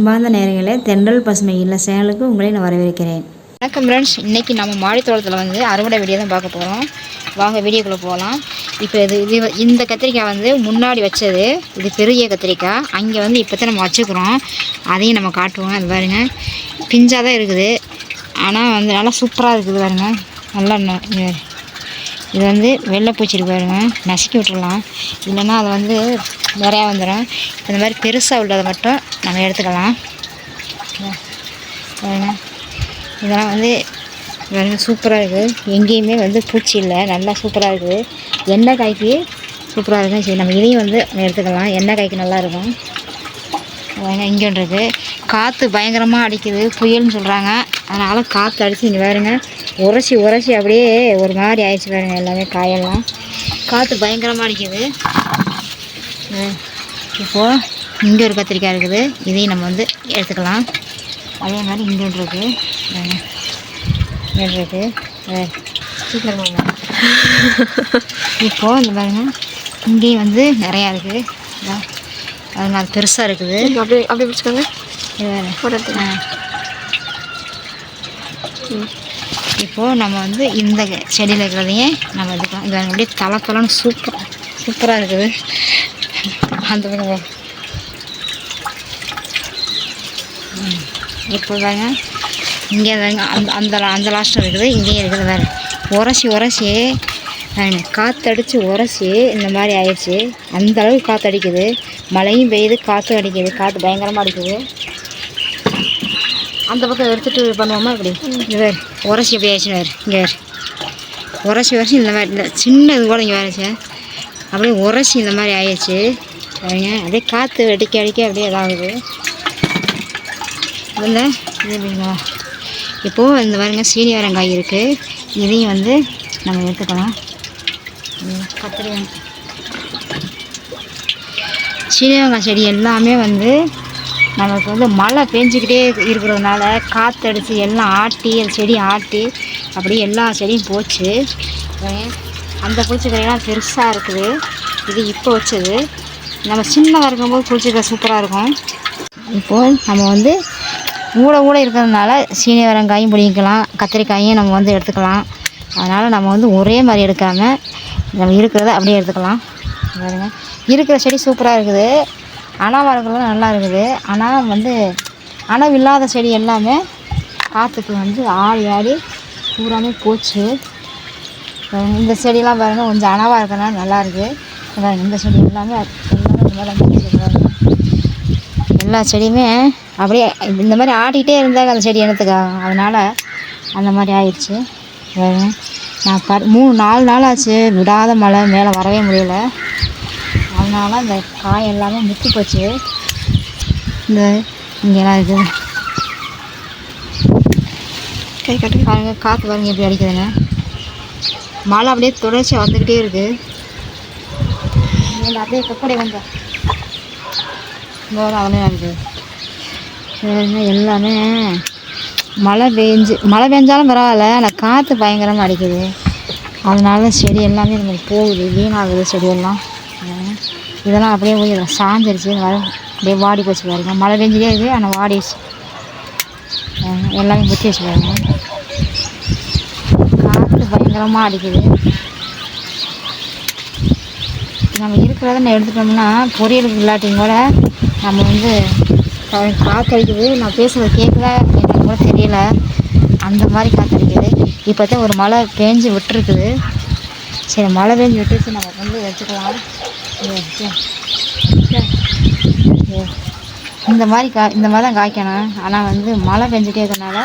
அன்பார்ந்த நேயர்களே, தென்றல் பசுமை இல்ல சேனலுக்கு உங்களை நான் வரவேற்கிறேன். வணக்கம் ஃப்ரெண்ட்ஸ். இன்றைக்கி நம்ம மாடி தோட்டத்தில் வந்து அறுவடை வீடியோ தான் பார்க்க போகிறோம். வாங்க வீடியோக்குள்ளே போகலாம். இப்போ இந்த கத்திரிக்காய் வந்து முன்னாடி வச்சது, இது பெரிய கத்திரிக்காய். அங்கே வந்து இப்போ தான் நம்ம வச்சுக்கிறோம், அதையும் நம்ம காட்டுவோம். அது பாருங்க, பிஞ்சாக தான் இருக்குது, ஆனால் வந்து நல்லா சூப்பராக இருக்குது பாருங்க. நல்லா இது வந்து வெள்ளைப்பூச்சி இருக்கு பாருங்க, நசுக்கி விட்டுடலாம், இல்லைன்னா அது வந்து நிறையா வந்துடும். இந்த மாதிரி பெருசாக உள்ளதை மட்டும் நம்ம எடுத்துக்கலாம். பாருங்க, இதெல்லாம் வந்து பாருங்க சூப்பராக இருக்குது, எங்கேயுமே வந்து பூச்சி இல்லை, நல்லா சூப்பராக இருக்குது. எண்ணெய் காய்க்கு சூப்பராக இருக்கும். சரி, நம்ம இதையும் வந்து எடுத்துக்கலாம், எண்ணெய் காய்க்கு நல்லாயிருக்கும். இங்கே இருக்குது, காற்று பயங்கரமாக அடிக்குது, புயல்னு சொல்கிறாங்க. அதனால் காற்று அடித்து இங்கே பாருங்க, உரசி அப்படியே ஒரு மாதிரி ஆயிடுச்சு பாருங்க, எல்லாமே காயெல்லாம் காற்று பயங்கரமாக அடிக்குது. இப்போது இங்கே ஒரு கத்திரிக்காய் இருக்குது, இதையும் நம்ம வந்து எடுத்துக்கலாம். அதே மாதிரி இங்கே இருக்குது, சீக்கிரம் இப்போது இந்த பாருங்க, இங்கேயும் வந்து நிறையா இருக்குது. அது அது பெருசாக இருக்குது, அப்படி பிடிச்சிக்கோங்க. இப்போது நம்ம வந்து இந்த செடியில் இருக்கிறதையே நம்ம எடுத்துக்கலாம். இது அப்படியே தலைப்பலன்னு சூப்பராக இருக்குது. அந்த பக்கம் இப்போ தாங்க இங்கே தாங்க அந்த லாஸ்ட்டில் இருக்குது, இங்கேயும் இருக்குது. வேறு உரசி காற்றடிச்சு உரசி இந்த மாதிரி ஆயிடுச்சு. அந்த அளவுக்கு காற்று அடிக்குது, மழையும் பெய்யுது, காற்றும் அடிக்குது, காற்று பயங்கரமாக அடிக்குது. அந்த பக்கம் எடுத்துகிட்டு பண்ணுவோமா இப்படி, இது வேறு உரசி எப்படி ஆயிடுச்சுன்னு வேறு, இங்கே வேறு உரசி இந்த மாதிரி இந்த சின்ன இது கூட இங்கே வேறுச்சு, அப்படியே உரசி இந்த மாதிரி ஆயிடுச்சு. அப்படியே காற்று அடிக்க அப்படியே இதாகுது. இல்லை இது இப்போது இந்த பாருங்க, சீனிவரங்காய் இருக்குது, இதையும் வந்து நம்ம எடுத்துக்கலாம். சீனிவரங்காய் செடி எல்லாமே வந்து நமக்கு வந்து மழை பெஞ்சிக்கிட்டே இருக்கிறதுனால காற்றடிச்சு எல்லாம் ஆட்டி, அந்த செடி ஆட்டி அப்படியே எல்லா செடியும் போச்சு. அந்த புளிச்சக்கரையெல்லாம் பெருசாக இருக்குது. இது இப்போ வச்சது, நம்ம சின்னதாக இருக்கும்போது புளிச்சக்கரை சூப்பராக இருக்கும். இப்போது நம்ம வந்து ஊட இருக்கிறதுனால சீனிவரங்காயும் பிடிக்கலாம், கத்திரிக்காயும் நம்ம வந்து எடுத்துக்கலாம். அதனால் நம்ம வந்து ஒரே மாதிரி எடுக்காமல் நம்ம இருக்கிறத அப்படியே எடுத்துக்கலாம். பாருங்க, இருக்கிற செடி சூப்பராக இருக்குது, அணவாக இருக்கிறதுலாம் நல்லா இருக்குது. ஆனால் வந்து அணவு இல்லாத செடி எல்லாமே காற்றுக்கு வந்து ஆடி பூராமே போச்சு. இந்த செடியெலாம் பாருங்கள், கொஞ்சம் அணவாக இருக்கிறதுனால நல்லா இருக்குது. இந்த செடி எல்லாமே எல்லா செடியுமே அப்படியே இந்த மாதிரி ஆடிக்கிட்டே இருந்தாங்க அந்த செடி எனத்துக்காக, அதனால் அந்த மாதிரி ஆயிடுச்சு. நான் 3-4 நாள் ஆச்சு விடாத மழை, மேலே வரவே முடியல. அதனால அந்த காய் எல்லாமே முத்தி போச்சு. இந்த இங்கெல்லாம் இருக்குது, கை கட்டி பாருங்க, காற்று பாருங்க எப்படி அடிக்குதுங்க. மழை அப்படியே தொடர்ச்சி வந்துக்கிட்டே இருக்குது. அப்படியே கப்படை வந்த அவனே இருக்குது. எல்லாமே மழை பெஞ்சாலும் பரவாயில்ல, ஆனால் காற்று பயங்கரமாக அடிக்குது. அதனால செடி எல்லாமே நமக்கு போகுது, வீணாகுது செடியெல்லாம். இதெல்லாம் அப்படியே போய் சாஞ்சிருச்சு, அப்படியே வாடி போச்சு பாருங்க. மழை பெஞ்சிட்டே இருக்குது, ஆனால் வாடிடுச்சு, எல்லாமே முத்தி வச்சு பாருங்க. காற்று பயங்கரமாக அடிக்குது. நம்ம இருக்கிறத நான் எடுத்துட்டோம்னா பொரியலுக்கு இல்லாட்டியும் கூட நம்ம வந்து காற்று அடிக்குது. நான் பேசுகிறது கேட்கல எனக்கு கூட தெரியல, அந்த மாதிரி காற்று அடிக்குது. இப்போ தான் ஒரு மழை பேஞ்சு விட்டுருக்குது. சரி, மழை பெஞ்சு விட்டுருச்சு, நம்ம வந்து வச்சுக்கலாம். இந்த மாதிரி தான் காய்க்கணும். ஆனால் வந்து மழை பெஞ்சிட்டே இருக்கிறதுனால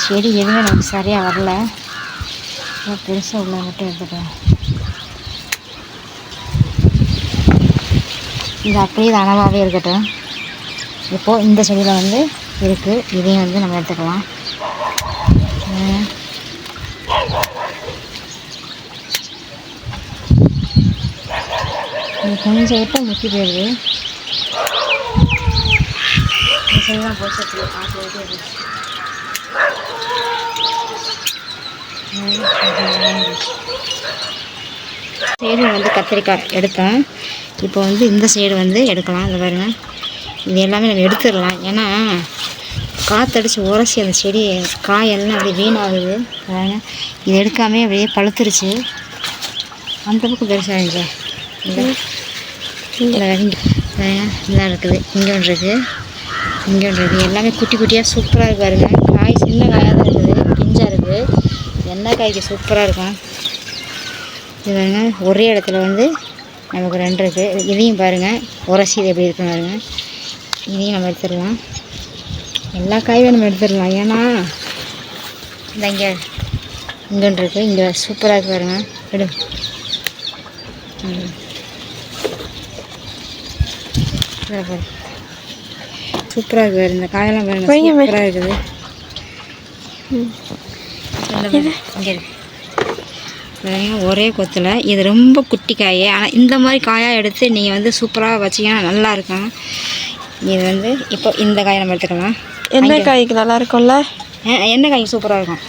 செடி எதுவுமே நமக்கு சரியாக வரல. பெருசாக உள்ள மட்டும் எடுத்துக்கலாம். இது அப்படியே அணவாகவே இருக்கட்டும். இப்போது இந்த செடியில் வந்து இருக்குது, இதையும் வந்து நம்ம எடுத்துக்கலாம். கொஞ்சம் விட்டு முத்தி போயிடுது. இந்த செடிலாம் போச்சு, பார்த்து சைடு வந்து கத்திரிக்காய் எடுத்தேன். இப்போ வந்து இந்த சைடு வந்து எடுக்கலாம். இந்த பாருங்க, இது எல்லாமே நம்ம எடுத்துடலாம். ஏன்னா காற்றடிச்சு உரசி அந்த செடி காயெல்லாம் அப்படியே வீணாகுது. பாருங்கள், இது எடுக்காமே அப்படியே பழுத்துருச்சு. அந்த பக்கம் பெருசாக இல்லை. இதெல்லாம் இருக்குது. இங்கே ஒன்று இருக்குது, இங்கே ஒன்று இருக்குது. எல்லாமே குட்டி குட்டியாக சூப்பராக இருக்குது. பாருங்கள், காய் சின்ன காயாக தான் இருக்குது, பிஞ்சாக இருக்குது. எண்ணெய் காய்க்கு சூப்பராக இருக்கும். இது பாருங்கள், ஒரே இடத்துல வந்து நமக்கு 2 இருக்குது. இதையும் பாருங்கள் உரசி இது எப்படி இருக்குன்னு பாருங்கள். இதையும் நம்ம எடுத்துடலாம். எல்லா காயும் நம்ம எடுத்துடலாம். ஏன்னா இந்த இங்கே ஒன்று இருக்குது, இங்கே சூப்பராக இருக்குது பாருங்கள். எடு. சூப்பராக இருக்குது பாருங்க, இந்த காயெல்லாம் பாருங்கள் சூப்பராக இருக்குது. இங்கே இருக்கு ஒரே கொத்தில். இது ரொம்ப குட்டி காய். ஆனால் இந்த மாதிரி காயாக எடுத்து நீங்கள் வந்து சூப்பராக வச்சிங்கன்னா நல்லாயிருக்கும். இது வந்து இப்போ இந்த காயை நம்ம எடுத்துக்கலாம். என்ன காய்க்கு நல்லா இருக்கும்ல? எண்ணெய் காய்க்கு சூப்பராக இருக்கும்.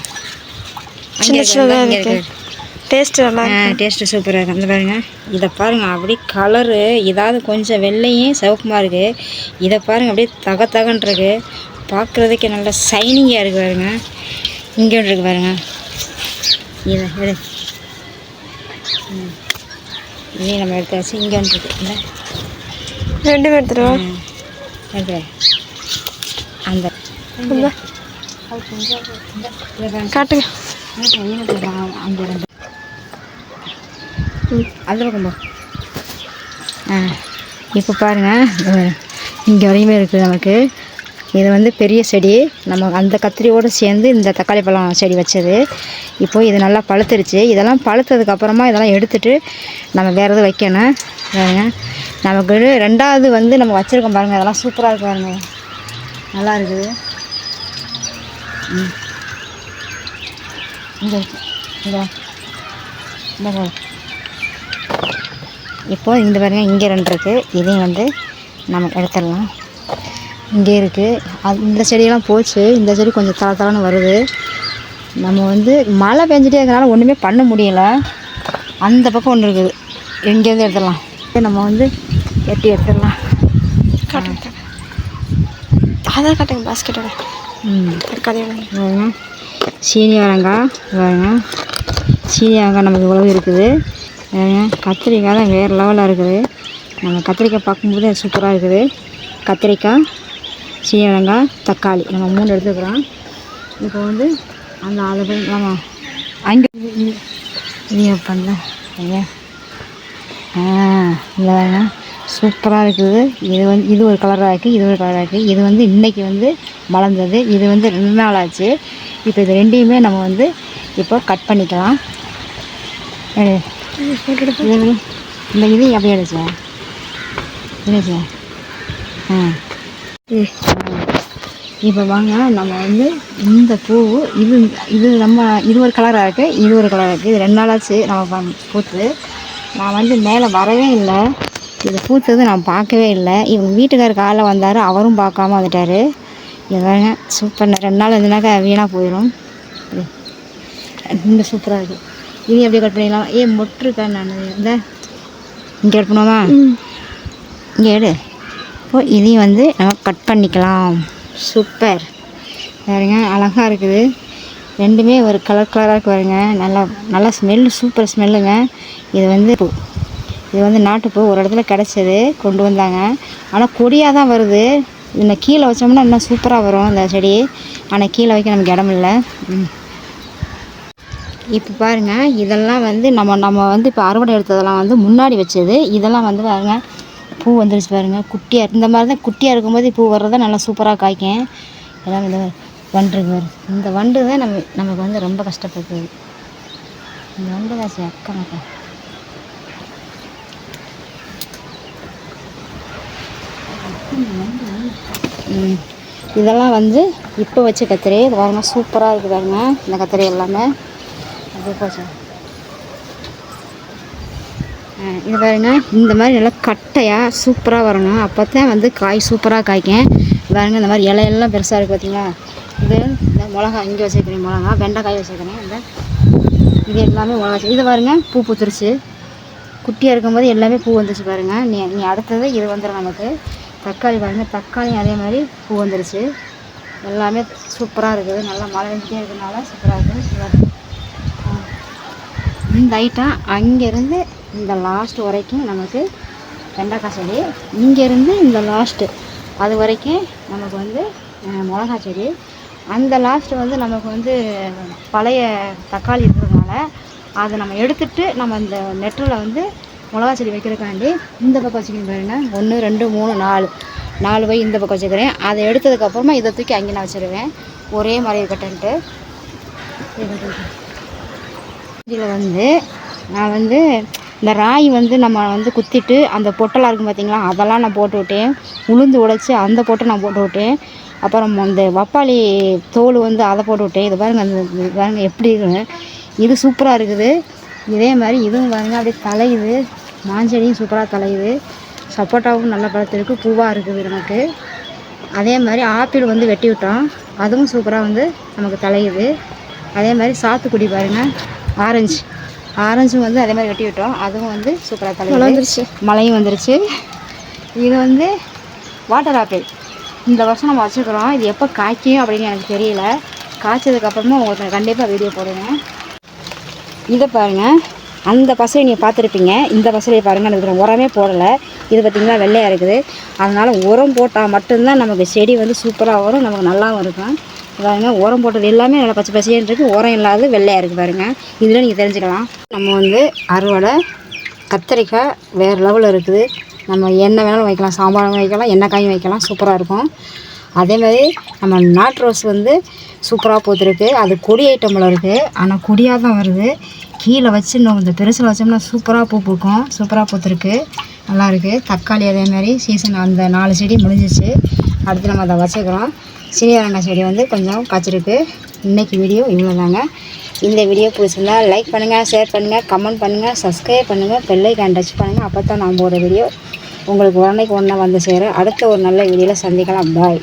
சின்ன சின்னதாக இருக்குது, டேஸ்ட்டு நல்லா டேஸ்ட்டு சூப்பராக இருக்கும். இந்த பாருங்கள், இதை பாருங்கள் அப்படியே கலரு ஏதாவது கொஞ்சம் வெள்ளையும் சிவப்புமா இருக்குது. இதை பாருங்கள் அப்படியே தகத்தகன்றிருக்கு, பார்க்குறதுக்கே நல்லா சைனிங்காக இருக்குது பாருங்கள். இங்கே ஒன்று இருக்குது பாருங்கள். இதை எடு. இதையும் நம்ம எடுத்தாச்சு. இங்கே ஒன்று இருக்குது. இல்லை 2 எடுத்துருவோம். எடுத்து அந்த காட்டுங்க. அங்கே 2 அதில் பக்கம் போ. இப்போ பாருங்கள், இங்கே வரையுமே இருக்குது நமக்கு. இது வந்து பெரிய செடி. நம்ம அந்த கத்திரியோடு சேர்ந்து இந்த தக்காளி பழம் செடி வச்சது. இப்போது இது நல்லா பழுத்துருச்சு. இதெல்லாம் பழுத்ததுக்கப்புறமா இதெல்லாம் எடுத்துகிட்டு நம்ம வேறு எதுவும் வைக்கணும். பாருங்க, நமக்கு 2வது வந்து நம்ம வச்சுருக்கோம் பாருங்கள். அதெல்லாம் சூப்பராக இருக்குது பாருங்கள், நல்லா இருக்குது. இங்கே இங்கே இப்போது இந்த பாருங்கள், இங்கே 2 இருக்குது. இதையும் வந்து நம்ம எடுத்துடலாம். இங்கே இருக்குது. இந்த செடியெல்லாம் போச்சு. இந்த செடி கொஞ்சம் தளன்னு வருது. நம்ம வந்து மழை பெஞ்சிட்டே இருக்கிறனால ஒன்றுமே பண்ண முடியலை. அந்த பக்கம் ஒன்று இருக்குது, எங்கேருந்து எடுத்துடலாம். நம்ம வந்து வெட்டி எடுத்துடலாம். காட்டுங்க, அதான் காட்டுங்க பாஸ்கெட்டோட. சீனி வரங்காய் பாருங்க, சீனி வரங்காய் நமக்கு இவ்வளவு இருக்குது. கத்திரிக்காய் தான் வேறு லெவலில் இருக்குது. நம்ம கத்திரிக்காய் பார்க்கும்போது சூப்பராக இருக்குது. கத்திரிக்காய், சீனி வரங்காய், தக்காளி நம்ம 3 எடுத்துக்கிறோம். இப்போ வந்து அந்த அளவு நம்ம அங்கே இது பண்ணல ஐயா. இல்லை சூப்பராக இருக்குது. இது வந்து இது ஒரு கலராக இருக்குது, இது ஒரு கலராக இருக்குது. இது வந்து இன்றைக்கி வந்து மலர்ந்தது. இது வந்து 2 நாள் ஆச்சு. இப்போ இது 2யுமே நம்ம வந்து இப்போ கட் பண்ணிக்கலாம். இந்த இது அப்படியே எடுச்சா எடுச்சா இப்போ வாங்க, நம்ம வந்து இந்த பூ இது இது நம்ம இது ஒரு கலராக இருக்குது, இது ஒரு கலராக இருக்குது. இது 2 நாள் ஆச்சு நம்ம பூத்து. நான் வந்து மேலே வரவே இல்லை. இது பூத்தது நான் பார்க்கவே இல்லை. இவங்க வீட்டுக்காரர் காலைல வந்தார், அவரும் பார்க்காம வந்துட்டார். இது பாருங்க சூப்பர். 2 நாள் இருந்துனாக்கா வீணாக போயிடும். இந்த சூப்பராக இருக்குது. இது எப்படி கட் பண்ணிடலாம்? மொட்டு இருக்கா? நான் இந்த இங்கே கட் பண்ணுவோமா? இங்கே எடு. இப்போ இதையும் வந்து நம்ம கட் பண்ணிக்கலாம். சூப்பர் பாருங்க, அழகாக இருக்குது. 2மே ஒரு கலர் கலராக இருக்கு பாருங்க. நல்லா ஸ்மெல்லு, சூப்பர் ஸ்மெல்லுங்க. இது வந்து பூ, இது வந்து நாட்டுப்பூ. ஒரு இடத்துல கிடச்சது, கொண்டு வந்தாங்க. ஆனால் கொடியாக தான் வருது. இன்னும் கீழே வச்சோம்னா இன்னும் சூப்பராக வரும் இந்த செடி. ஆனால் கீழே வைக்க நமக்கு இடம் இல்லை. இப்போ பாருங்கள், இதெல்லாம் வந்து நம்ம வந்து இப்போ அறுவடை எடுத்ததெல்லாம் வந்து முன்னாடி வச்சது. இதெல்லாம் வந்து பாருங்கள் பூ வந்துருச்சு பாருங்கள். குட்டியாக இந்த மாதிரி தான் குட்டியாக இருக்கும்போது பூ வர்றதா நல்லா சூப்பராக காய்க்கும். எல்லாம் இந்த வண்டு இருக்கு. இந்த வண்டு தான் நமக்கு வந்து ரொம்ப கஷ்டப்படுது. இந்த வண்டு தான் சரி அக்கா. இதெல்லாம் வந்து இப்போ வச்ச கத்திரி. இது பாருங்க சூப்பராக இருக்குது பாருங்க. இந்த கத்திரி எல்லாமே அது போச்சு. இது பாருங்க, இந்த மாதிரி நல்லா கட்டையாக சூப்பராக வரணும். அப்போ தான் வந்து காய் சூப்பராக காய்க்கும். பாருங்க, இந்த மாதிரி இலையெல்லாம் பெருசாக இருக்குது பார்த்தீங்களா? இது இந்த மிளகா இங்கே வச்சுருக்கிறேன், மிளகா வெண்டைக்காய் வச்சுருக்கிறேன். இந்த இது எல்லாமே மிளகா வச்சு. இது பாருங்க பூ பூத்துருச்சு. குட்டியாக இருக்கும்போது எல்லாமே பூ வந்துச்சு பாருங்கள். நீ அடுத்தது இது வந்துடும் நமக்கு. தக்காளி பாருங்கள், தக்காளியும் அதே மாதிரி பூ வந்துருச்சு. எல்லாமே சூப்பராக இருக்குது. நல்லா மழை வந்துட்டே இருக்கிறதுனால சூப்பராக இருக்குது. இந்த ஐட்டம் அங்கேருந்து இந்த லாஸ்ட் வரைக்கும் நமக்கு வெண்டைக்காய் செடி, இங்கேருந்து இந்த லாஸ்ட்டு அது வரைக்கும் நமக்கு வந்து மிளகா செடி. அந்த லாஸ்ட்டு வந்து நமக்கு வந்து பழைய தக்காளி இருக்கிறதுனால அதை நம்ம எடுத்துகிட்டு நம்ம இந்த நெட்டில் வந்து மிளகா செடி வைக்கிறதுக்காண்டி இந்த பக்கம் வச்சுக்கணும் பாருங்கள். 1 2 3 4 போய் இந்த பக்கம் வச்சுக்கிறேன். அதை எடுத்ததுக்கப்புறமா இதை தூக்கி அங்கே நான் வச்சுருவேன், ஒரே மாதிரி இருக்கட்டுன்ட்டு. இதில் வந்து நான் வந்து இந்த ராய் வந்து நம்ம வந்து குத்திட்டு அந்த பொட்டெல்லாம் இருக்கும் பார்த்திங்களா, அதெல்லாம் நான் போட்டு விட்டேன். உளுந்து உடைச்சி அந்த பொட்டை நான் போட்டு விட்டேன். அப்புறம் இந்த பப்பாளி தோல் வந்து அதை போட்டு விட்டேன். இது பாருங்கள், அந்த பாருங்கள் எப்படி இருக்குன்னு. இது சூப்பராக இருக்குது. இதே மாதிரி இதுவும் பாருங்கள் அப்படியே தலையுது. மாஞ்செடியும் சூப்பராக தலையுது. சப்போட்டாவும் நல்ல பழத்திற்கு பூவாக இருக்குது நமக்கு. அதே மாதிரி ஆப்பிள் வந்து வெட்டி விட்டோம், அதுவும் சூப்பராக வந்து நமக்கு தலையுது. அதே மாதிரி சாத்துக்குடி பாருங்கள், ஆரஞ்சும் வந்து அதே மாதிரி வெட்டி விட்டோம், அதுவும் வந்து சூப்பராக தலையுது. மழையும் வந்துருச்சு. இது வந்து வாட்டர் ஆப்பிள் இந்த வருஷம் நம்ம வச்சுக்கிறோம். இது எப்போ காய்க்கும் அப்படின்னு எனக்கு தெரியல. காய்ச்சதுக்கப்புறமா உங்களுக்கு கண்டிப்பாக வீடியோ போடுவேன். இதை பாருங்கள், அந்த பசலை நீங்கள் பார்த்துருப்பீங்க. இந்த பசலையை பாருங்கள், எனக்கு உரமே போடலை. இது பார்த்திங்கன்னா வெள்ளையாக இருக்குது. அதனால் உரம் போட்டால் மட்டும்தான் நமக்கு செடி வந்து சூப்பராக வரும், நமக்கு நல்லாவும் இருக்கும். பாருங்கள், உரம் போட்டது எல்லாமே நல்லா பச்சை பசைன்னு இருக்குது, உரம் இல்லாத வெள்ளையாக இருக்குது பாருங்கள். இதில் நீங்கள் தெரிஞ்சுக்கலாம். நம்ம வந்து அறுவடை கத்திரிக்காய் வேறு லெவலில் இருக்குது. நம்ம என்ன வேணாலும் வைக்கலாம், சாம்பாரும் வைக்கலாம், எண்ணெய் காயும் வைக்கலாம், சூப்பராக இருக்கும். அதே மாதிரி நம்ம நாட்டு ரோஸ் வந்து சூப்பராக பூத்துருக்கு. அது கொடி ஐட்டமில் இருக்குது, ஆனால் கொடியாக தான் வருது. கீழே வச்சு இன்னும் இந்த பெருசில் வச்சோம்னா சூப்பராக பூ பூக்கும். சூப்பராக பூத்துருக்கு, நல்லாயிருக்கு. தக்காளி அதே மாதிரி சீசன் அந்த 4 செடி முடிஞ்சிச்சு. அடுத்து நம்ம அதை வச்சுக்கிறோம். சீனியரங்காய் செடி வந்து கொஞ்சம் காய்ச்சிருக்கு. இன்றைக்கி வீடியோ இவ்வளோ தாங்க. இந்த வீடியோ பிடிச்சிருந்தா லைக் பண்ணுங்கள், ஷேர் பண்ணுங்கள், கமெண்ட் பண்ணுங்கள், சப்ஸ்கிரைப் பண்ணுங்கள், பெல் ஐக்கான் டச் பண்ணுங்கள். அப்போ தான் நான் போடுற வீடியோ உங்களுக்கு உடனே வந்து சேரும். அடுத்த ஒரு நல்ல வீடியோவில் சந்திக்கலாம். பாய்.